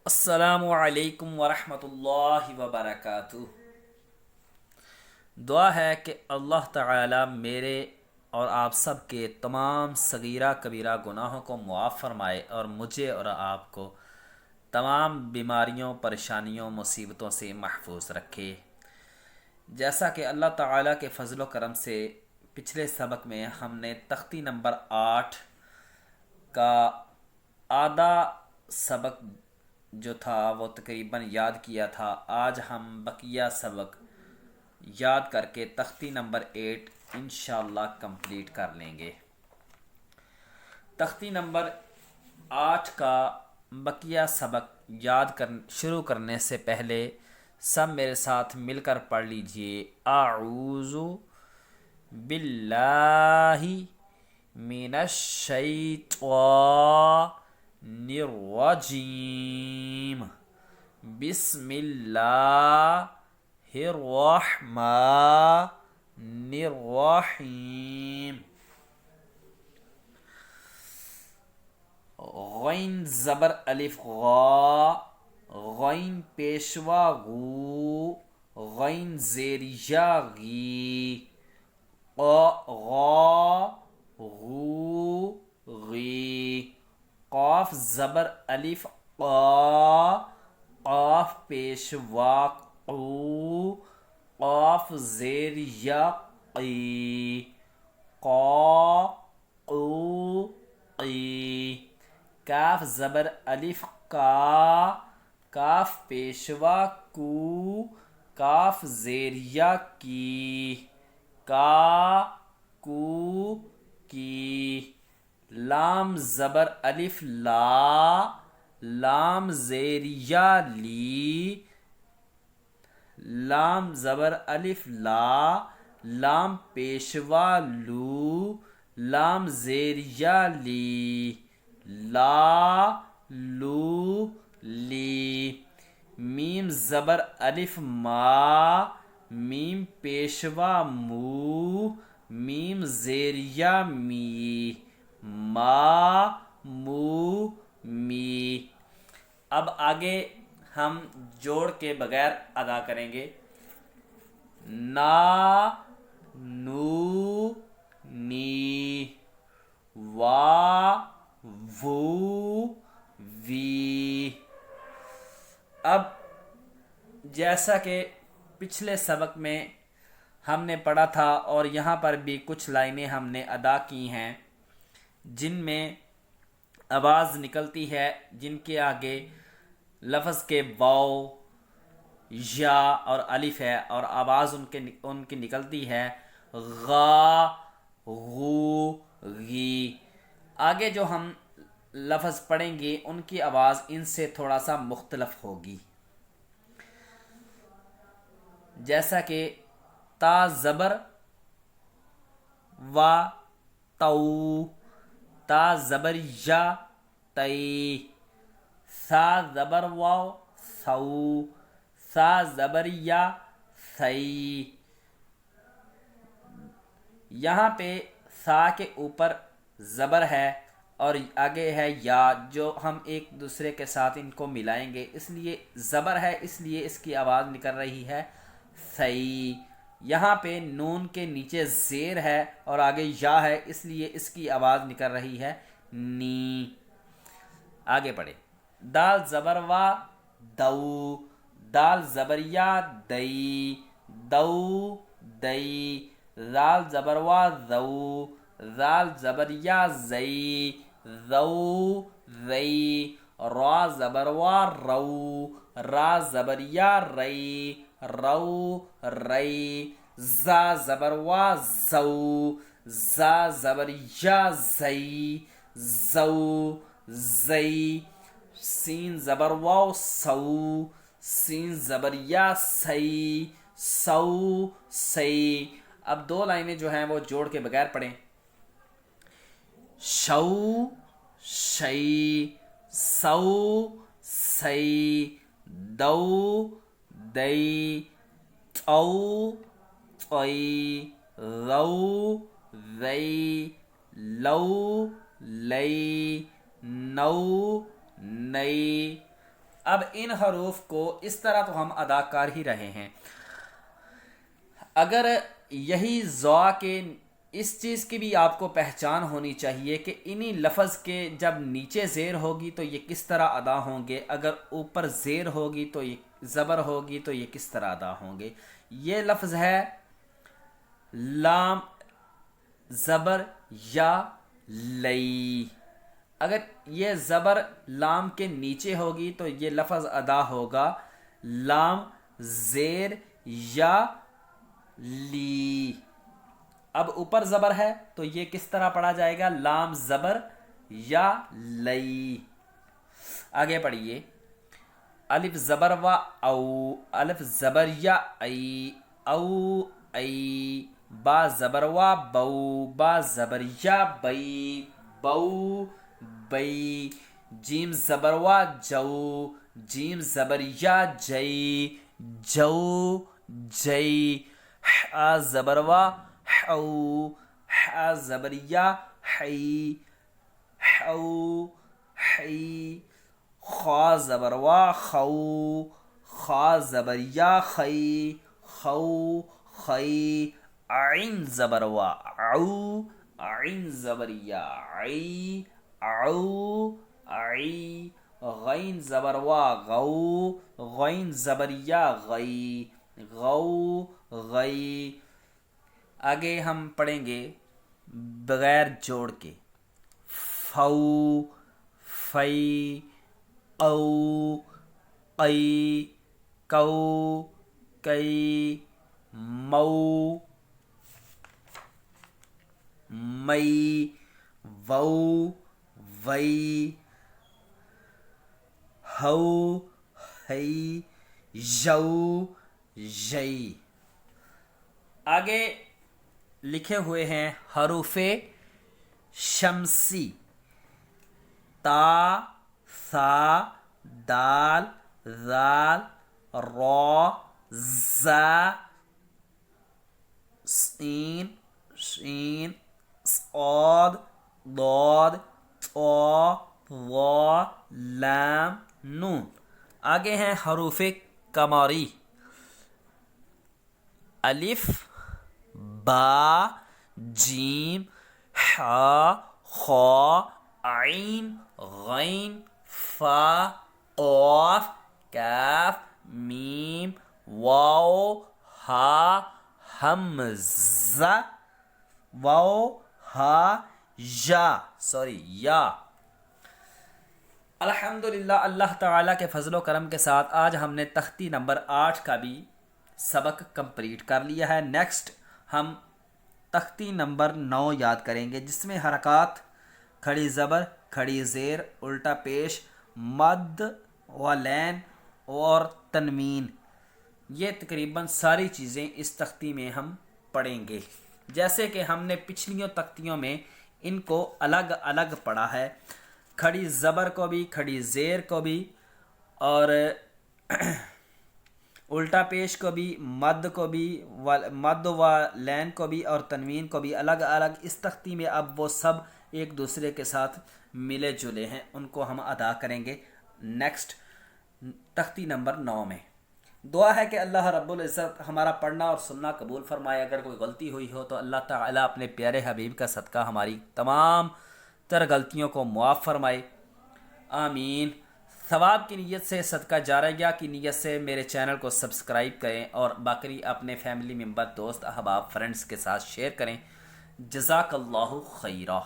السلام علیکم ورحمۃ اللہ وبرکاتہ۔ دعا ہے کہ اللہ تعالی میرے اور آپ سب کے تمام صغیرہ کبیرہ گناہوں کو معاف فرمائے اور مجھے اور آپ کو تمام بیماریوں، پریشانیوں، مصیبتوں سے محفوظ رکھے۔ جیسا کہ اللہ تعالی کے فضل و کرم سے پچھلے سبق میں ہم نے تختی نمبر 8 کا آدھا سبق جو تھا وہ تقریباً یاد کیا تھا۔ آج ہم بقیہ سبق یاد کر کے تختی نمبر 8 انشاءاللہ کمپلیٹ کر لیں گے۔ تختی نمبر 8 کا بقیہ سبق شروع کرنے سے پہلے سب میرے ساتھ مل کر پڑھ لیجئے۔ اعوذ باللہ من الشیطان الرجیم، بسم اللہ الرحمن الرحیم۔ غین زبر الف غا، غین پیشوا غو، غین زیریا غی، غا غو غی، قاف زبر الف قا، قاف پیشوا قو، قاف زیر یا قی، قا قو قی، کاف زبر الف کا، کاف پیشوا کو، کاف زیریا کی، کا کو کی، لام زبر الف لا، لام زیریا لی، لام زبر الف لا، لام پیشوا لو، لام زیریا لی، لا لو لی، میم زبر الف ما، میم پیشوا مو، میم زیریا می، ما مو می۔ اب آگے ہم جوڑ کے بغیر ادا کریں گے۔ نا نو نی، وا وو وی۔ اب جیسا کہ پچھلے سبق میں ہم نے پڑھا تھا اور یہاں پر بھی کچھ لائنیں ہم نے ادا کی ہیں جن میں آواز نکلتی ہے، جن کے آگے لفظ کے واو، یا اور الف ہے اور آواز ان کی نکلتی ہے غا غو غی۔ آگے جو ہم لفظ پڑھیں گے ان کی آواز ان سے تھوڑا سا مختلف ہوگی، جیسا کہ تا زبر و تو، تا زبر یا تی، سا زبر واو سو، سا زبر یا سی۔ یہاں پہ سا کے اوپر زبر ہے اور آگے ہے یا، جو ہم ایک دوسرے کے ساتھ ان کو ملائیں گے، اس لیے زبر ہے، اس لیے اس کی آواز نکل رہی ہے سی۔ یہاں پہ نون کے نیچے زیر ہے اور آگے یا ہے، اس لیے اس کی آواز نکل رہی ہے نی۔ آگے پڑھے۔ دال زبر وا دو، دال زبر یا دئی، دو دئی، زال زبر وا زو، زال زبر یا زئی، زو زئی، را زبر وا رو، را زبر یا رئی، رو رئی، زا زبر وا زو، زا زبر یا زئی، زو زئی، سین زبر واو سو، سین زبر یا سی، سو سی۔ اب دو لائنیں جو ہیں وہ جوڑ کے بغیر پڑھیں۔ شو شئی، سو سی، دو دئی، تو طئی، رو ذئی، لو لئی، نو نئی۔ اب ان حروف کو اس طرح تو ہم ادا کر ہی رہے ہیں، اگر یہی ذا کے اس چیز کی بھی آپ کو پہچان ہونی چاہیے کہ انہی لفظ کے جب نیچے زیر ہوگی تو یہ کس طرح ادا ہوں گے، اگر اوپر زیر ہوگی تو یہ زبر ہوگی تو یہ کس طرح ادا ہوں گے۔ یہ لفظ ہے لام زبر یا لئی، اگر یہ زبر لام کے نیچے ہوگی تو یہ لفظ ادا ہوگا لام زیر یا لی۔ اب اوپر زبر ہے تو یہ کس طرح پڑھا جائے گا، لام زبر یا لئی۔ آگے پڑھیے، الف زبر و او، الف زبر یا ای، او ای، با زبر و بو، با زبر یا بئی، بو بئی، جیم زبر و جو، جیم زبر یا جئی، جو جئی، ح زبر و حو، ح زبر یا حی، حو حی، خا زبر و خو، خا زبر یا خی، خو خی، عین زبر و عو، عین زبر یا عی، عو عی، غین زبر و غو، غین زبر یا غی، غو غی۔ آگے ہم پڑھیں گے بغیر جوڑ کے، فو فی، او قی، کو کئی، مو مئی، وو وئی، ہو ہئی، یو یئی۔ آگے لکھے ہوئے ہیں حروف شمسی، تا، ثا، دال، ذال، را، زا، سین، شین، صاد، ضاد، طا، ظا، لام، نون۔ آگے ہیں حروف قمری، الف، با، جیم، حا، خا، عین، غین، فا، قاف، کاف، میم، واو، ہا، حمزہ، واو ہا یا۔ الحمدللہ اللہ تعالیٰ کے فضل و کرم کے ساتھ آج ہم نے تختی نمبر 8 کا بھی سبق کمپلیٹ کر لیا ہے۔ نیکسٹ ہم تختی نمبر 9 یاد کریں گے، جس میں حرکات کھڑی زبر، کھڑی زیر، الٹا پیش، مد و لین اور تنوین، یہ تقریباً ساری چیزیں اس تختی میں ہم پڑھیں گے، جیسے کہ ہم نے پچھلیوں تختیوں میں ان کو الگ الگ پڑھا ہے، کھڑی زبر کو بھی، کھڑی زیر کو بھی، اور الٹا پیش کو بھی، مد کو بھی، مد و لین کو بھی اور تنوین کو بھی الگ الگ اس تختی میں۔ اب وہ سب ایک دوسرے کے ساتھ ملے جلے ہیں، ان کو ہم ادا کریں گے نیکسٹ تختی نمبر 9 میں۔ دعا ہے کہ اللہ رب العزت ہمارا پڑھنا اور سننا قبول فرمائے، اگر کوئی غلطی ہوئی ہو تو اللہ تعالیٰ اپنے پیارے حبیب کا صدقہ ہماری تمام تر غلطیوں کو معاف فرمائے، آمین۔ ثواب کی نیت سے، صدقہ جاریہ کی نیت سے میرے چینل کو سبسکرائب کریں اور باقی اپنے فیملی ممبر، دوست، احباب، فرینڈز کے ساتھ شیئر کریں۔ جزاک اللہ خیرہ۔